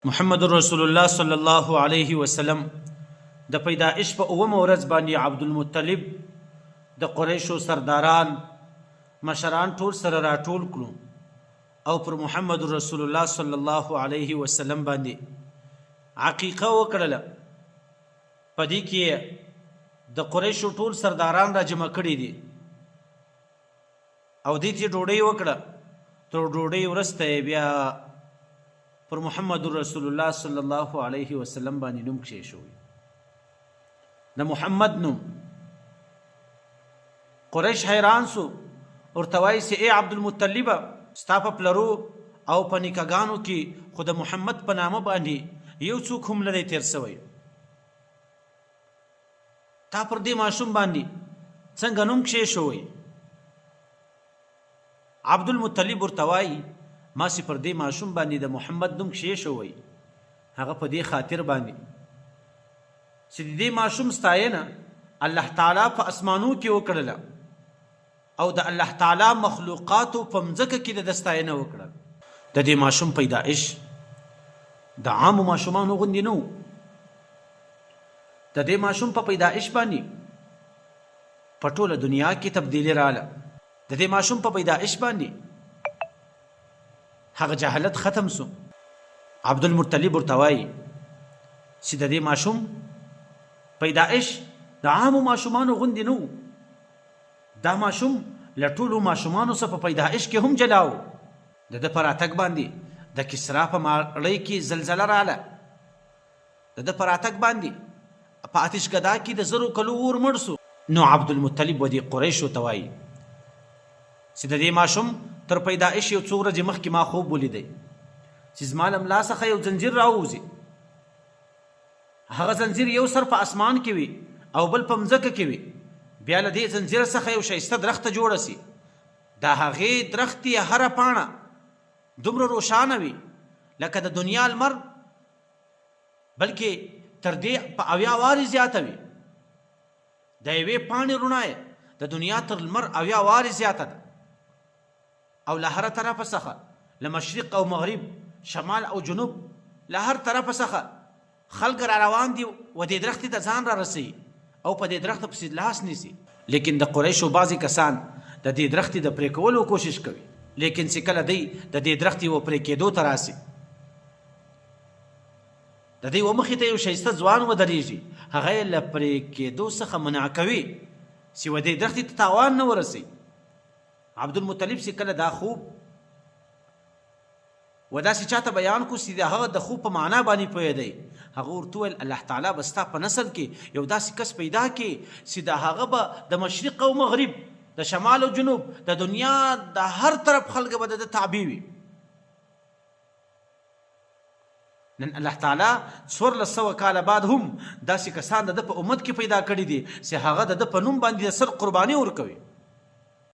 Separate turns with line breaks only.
محمد رسول الله صلی الله علیه وسلم د پیدائش په اومه ورځ باندې عبدالمطلب د قریشو سرداران مشران ټول سره راټول کړو او پر محمد رسول الله صلی الله علیه وسلم باندې عقیقه وکړله. پدې کې د قریشو ټول سرداران را جمع کړي دي او دې ته ډوډۍ وکړه. تر ډوډۍ وروسته بیا پر محمد رسول الله صلی الله علیه وسلم باندې نوم کښېښوی. د محمد نوم قریش حیران سو، ورته وایي چې ای عبدالمطلبه ستا په پلرو او په نیکهګانو کې خو د محمد په نامه باندې یو څوک هم نه دی تېر سوی، تا پر دې ماشوم باندې څنګه نوم کښېښوی؟ عبدالمطلب ورته وایي ما چې پر دې ماشوم باندې د محمد نوم کښېښوی هغه په دې خاطر باندې چې د دې ماشوم ستاینه الله تعالی په اسمانو کې وکړله او د الله تعالی مخلوقاتو په مځکه کې د ستاینه وکړل. د دې ماشوم پیدائش د عامو ماشومانو غوندې نه و. د دې ماشوم په پیدائش باندې په ټوله دنیا کې تبدیلي رااله. د دې ماشوم په پیدائش باندې هغه جهالت ختم سو. عبدالمطلب ورته وایي چې د دې ماشوم پیدائش د عامو ماشومانو غوندې نه و. دا ماشوم له ټولو ماشومانو څخه په پیدائش کې هم جلا و. د ده په راتګ باندې د کسرا په ماړۍ کې زلزله رااله. د ده په راتګ باندې په آتشکده کې د زرو کلو اور مړ سو. نو عبدالمطلب و دې قریشو ته وایي چې د دې ماشوم تر پیدائش یو څو ورځې مخکې ما خوب ولیدی چې زما له ملا څخه یو زنځیر راووځي. هغه زنځیر یو سر په اسمان کې وي او بل په مځکه کې وي. بیا له دې زنځیر څخه یو ښایسته درخته جوړه سي. د هغې درختې هره پاڼه دومره روښانه وي لکه د دنیا لمر، بلکې تر دې په 80 وارې زیاته وي. د یوې پاڼې رڼا یې د دنیا تر لمر 80 وارې زیاته ده او له هر طرفه څخه له مشرق او مغرب، شمال او جنوب، له هر طرفه څخه خلک را روان دي و دې درختې ته ځان را رسوي او په دې درخته پسې لاس نیسي. لیکن د قریشو بعضې کسان د دې درختې د پرې کولو کوشش کوي، لیکن چې کله دی د دې درختې و پرې کېدو ته راسي، د دې و مخې ته یو ښایسته ځوان ودرېږي، هغه یې له پرې کېدو څخه منع کوي چې و دې درختې ته تاوان نه ورسوي. عبدالمطلب چې کله دا خوب و داسې چاته بیان کو چې د هغه د خوب په معنا باندې پوهېدی، هغه ورته وویل الله تعالی به ستا په نسل کې یو داسې کس پیدا کړي چې د هغه به د مشرق او مغرب، د شمال او جنوب، د دنیا د هر طرف خلک به د تابع وي. نن الله تعالی 1400 کاله بعد هم داسې کسان د ده په امت کې پیدا کړي دي چې هغه د ده په نوم باندې د سر قرباني ورکوي.